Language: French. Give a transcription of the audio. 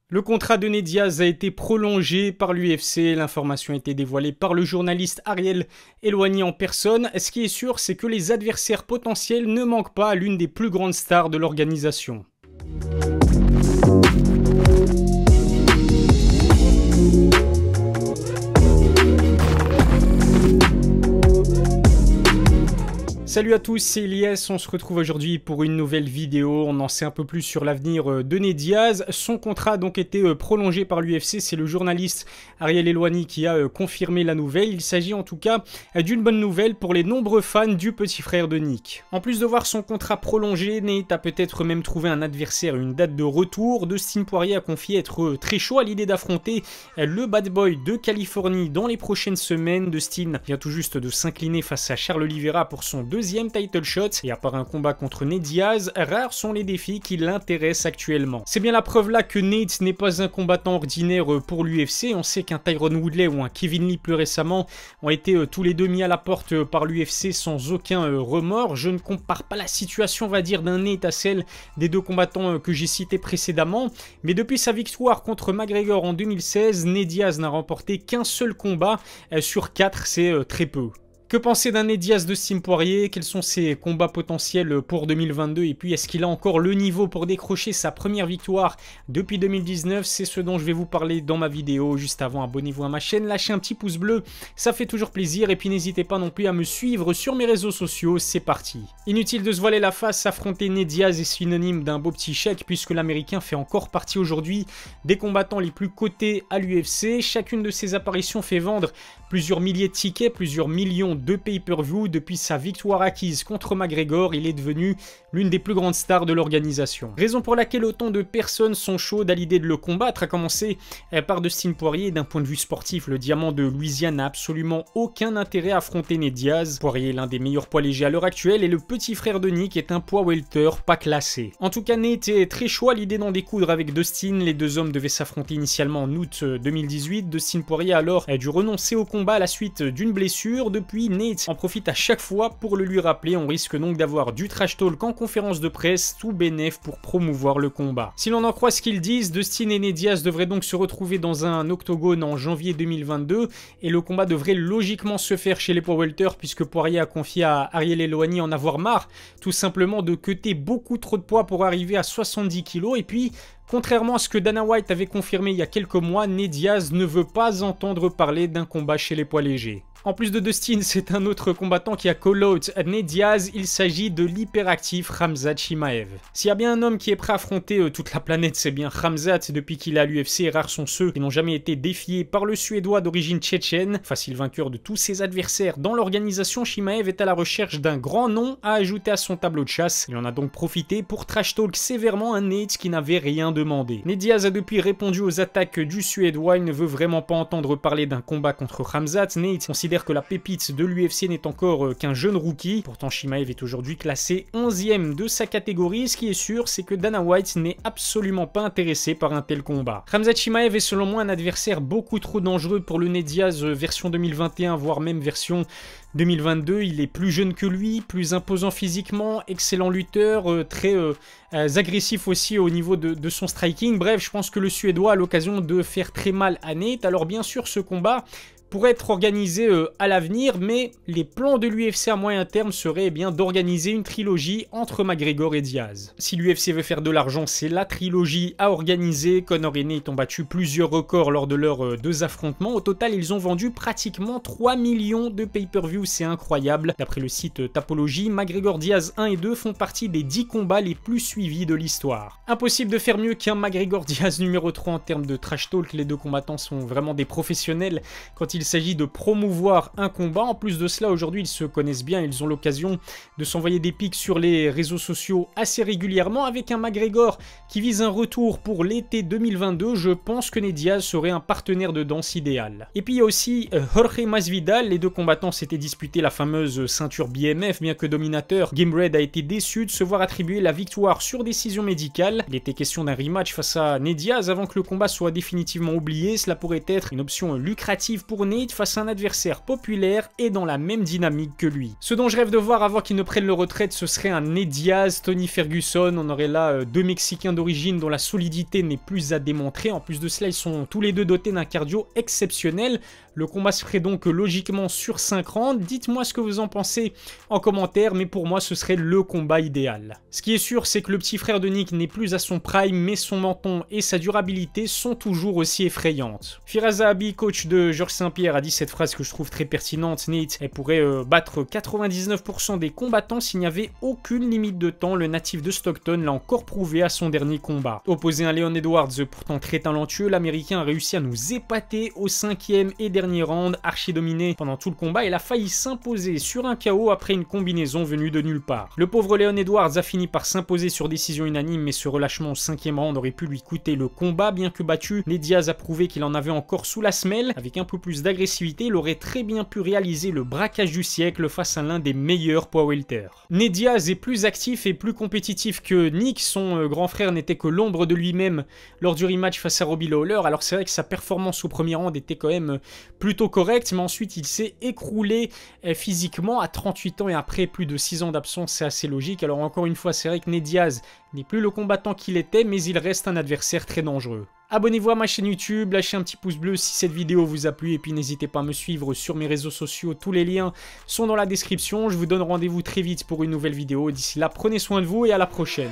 Le contrat de Nate Diaz a été prolongé par l'UFC, l'information a été dévoilée par le journaliste Ariel Helwani en personne. Ce qui est sûr, c'est que les adversaires potentiels ne manquent pas à l'une des plus grandes stars de l'organisation. Salut à tous, c'est Elias, on se retrouve aujourd'hui pour une nouvelle vidéo. On en sait un peu plus sur l'avenir de Nate Diaz. Son contrat a donc été prolongé par l'UFC, c'est le journaliste Ariel Helwani qui a confirmé la nouvelle. Il s'agit en tout cas d'une bonne nouvelle pour les nombreux fans du petit frère de Nick. En plus de voir son contrat prolongé, Nate a peut-être même trouvé un adversaire, une date de retour. Dustin Poirier a confié être très chaud à l'idée d'affronter le bad boy de Californie dans les prochaines semaines. Dustin vient tout juste de s'incliner face à Charles Oliveira pour son deuxième title shot, et à part un combat contre Nate Diaz, rares sont les défis qui l'intéressent actuellement. C'est bien la preuve là que Nate n'est pas un combattant ordinaire pour l'UFC. On sait qu'un Tyron Woodley ou un Kevin Lee plus récemment ont été tous les deux mis à la porte par l'UFC sans aucun remords. Je ne compare pas la situation, on va dire, d'un Nate à celle des deux combattants que j'ai cités précédemment, mais depuis sa victoire contre McGregor en 2016, Nate Diaz n'a remporté qu'un seul combat sur 4, c'est très peu. Que penser d'un Nate Diaz de Dustin Poirier? Quels sont ses combats potentiels pour 2022? Et puis, est-ce qu'il a encore le niveau pour décrocher sa première victoire depuis 2019? C'est ce dont je vais vous parler dans ma vidéo. Juste avant, abonnez-vous à ma chaîne, lâchez un petit pouce bleu, ça fait toujours plaisir. Et puis, n'hésitez pas non plus à me suivre sur mes réseaux sociaux. C'est parti. Inutile de se voiler la face, affronter Nate Diaz est synonyme d'un beau petit chèque puisque l'Américain fait encore partie aujourd'hui des combattants les plus cotés à l'UFC. Chacune de ses apparitions fait vendre plusieurs milliers de tickets, plusieurs millions de pay-per-view. Depuis sa victoire acquise contre McGregor, il est devenu l'une des plus grandes stars de l'organisation. Raison pour laquelle autant de personnes sont chaudes à l'idée de le combattre, à commencer par Dustin Poirier. D'un point de vue sportif, le diamant de Louisiane n'a absolument aucun intérêt à affronter Nate Diaz. Poirier est l'un des meilleurs poids légers à l'heure actuelle et le petit frère de Nick est un poids welter pas classé. En tout cas, Nate est très chaud à l'idée d'en découdre avec Dustin. Les deux hommes devaient s'affronter initialement en août 2018. Dustin Poirier a alors dû renoncer au combat à la suite d'une blessure. Depuis, Nate en profite à chaque fois pour le lui rappeler. On risque donc d'avoir du trash talk en conférence de presse, tout bénef pour promouvoir le combat. Si l'on en croit ce qu'ils disent, Dustin et Nate Diaz devraient donc se retrouver dans un octogone en janvier 2022 et le combat devrait logiquement se faire chez les poids welter puisque Poirier a confié à Ariel Helwani en avoir marre tout simplement de cutter beaucoup trop de poids pour arriver à 70 kg. Et puis, contrairement à ce que Dana White avait confirmé il y a quelques mois, Nate Diaz ne veut pas entendre parler d'un combat chez les poids légers. En plus de Dustin, c'est un autre combattant qui a call-out Nate Diaz, il s'agit de l'hyperactif Khamzat Chimaev. S'il y a bien un homme qui est prêt à affronter toute la planète, c'est bien Khamzat. Depuis qu'il est à l'UFC, et rares sont ceux qui n'ont jamais été défiés par le Suédois d'origine tchétchène. Facile vainqueur de tous ses adversaires dans l'organisation, Chimaev est à la recherche d'un grand nom à ajouter à son tableau de chasse. Il en a donc profité pour trash talk sévèrement un Nate qui n'avait rien demandé. Nate Diaz a depuis répondu aux attaques du Suédois, il ne veut vraiment pas entendre parler d'un combat contre Khamzat. Nate considère que la pépite de l'UFC n'est encore qu'un jeune rookie. Pourtant, Chimaev est aujourd'hui classé 11e de sa catégorie. Ce qui est sûr, c'est que Dana White n'est absolument pas intéressé par un tel combat. Khamzat Chimaev est selon moi un adversaire beaucoup trop dangereux pour le Nate Diaz version 2021, voire même version 2022. Il est plus jeune que lui, plus imposant physiquement, excellent lutteur, très agressif aussi au niveau de son striking. Bref, je pense que le Suédois a l'occasion de faire très mal à Nate. Alors bien sûr, ce combat pourrait être organisé à l'avenir, mais les plans de l'UFC à moyen terme seraient bien d'organiser une trilogie entre McGregor et Diaz. Si l'UFC veut faire de l'argent, c'est la trilogie à organiser. Conor et Nate ont battu plusieurs records lors de leurs deux affrontements. Au total, ils ont vendu pratiquement 3 millions de pay-per-view, c'est incroyable. D'après le site Tapology, McGregor Diaz 1 et 2 font partie des 10 combats les plus suivis de l'histoire. Impossible de faire mieux qu'un McGregor Diaz numéro 3 en termes de trash talk. Les deux combattants sont vraiment des professionnels quand il s'agit de promouvoir un combat. En plus de cela, aujourd'hui, ils se connaissent bien, ils ont l'occasion de s'envoyer des pics sur les réseaux sociaux assez régulièrement. Avec un McGregor qui vise un retour pour l'été 2022, je pense que Nate Diaz serait un partenaire de danse idéal. Et puis il y a aussi Jorge Masvidal. Les deux combattants s'étaient disputés la fameuse ceinture BMF, bien que dominateur, Gamebred a été déçu de se voir attribuer la victoire sur décision médicale. Il était question d'un rematch face à Nate Diaz avant que le combat soit définitivement oublié. Cela pourrait être une option lucrative pour Nate face à un adversaire populaire et dans la même dynamique que lui. Ce dont je rêve de voir avant qu'il ne prenne le retraite, ce serait un Nate Diaz, Tony Ferguson. On aurait là deux Mexicains d'origine dont la solidité n'est plus à démontrer. En plus de cela, ils sont tous les deux dotés d'un cardio exceptionnel. Le combat se ferait donc logiquement sur 5 rounds. Dites-moi ce que vous en pensez en commentaire, mais pour moi ce serait le combat idéal. Ce qui est sûr, c'est que le petit frère de Nick n'est plus à son prime, mais son menton et sa durabilité sont toujours aussi effrayantes. Firas Zahabi, coach de Georges Saint-Pierre, a dit cette phrase que je trouve très pertinente. Nate, elle pourrait battre 99% des combattants s'il n'y avait aucune limite de temps. Le natif de Stockton l'a encore prouvé à son dernier combat. Opposé à un Leon Edwards pourtant très talentueux, l'américain a réussi à nous épater au 5e et dernier round, archi dominé pendant tout le combat. Il a failli s'imposer sur un KO après une combinaison venue de nulle part. Le pauvre Leon Edwards a fini par s'imposer sur décision unanime, mais ce relâchement au 5e round aurait pu lui coûter le combat. Bien que battu, Nate Diaz a prouvé qu'il en avait encore sous la semelle. Avec un peu plus d'agressivité, il aurait très bien pu réaliser le braquage du siècle face à l'un des meilleurs poids welter. Nate Diaz est plus actif et plus compétitif que Nick. Son grand frère n'était que l'ombre de lui-même lors du rematch face à Robbie Lawler. Alors c'est vrai que sa performance au premier round était quand même plutôt correct, mais ensuite il s'est écroulé physiquement à 38 ans et après plus de 6 ans d'absence, c'est assez logique. Alors encore une fois, c'est vrai que Nate Diaz n'est plus le combattant qu'il était, mais il reste un adversaire très dangereux. Abonnez-vous à ma chaîne YouTube, lâchez un petit pouce bleu si cette vidéo vous a plu et puis n'hésitez pas à me suivre sur mes réseaux sociaux, tous les liens sont dans la description. Je vous donne rendez-vous très vite pour une nouvelle vidéo. D'ici là, prenez soin de vous et à la prochaine.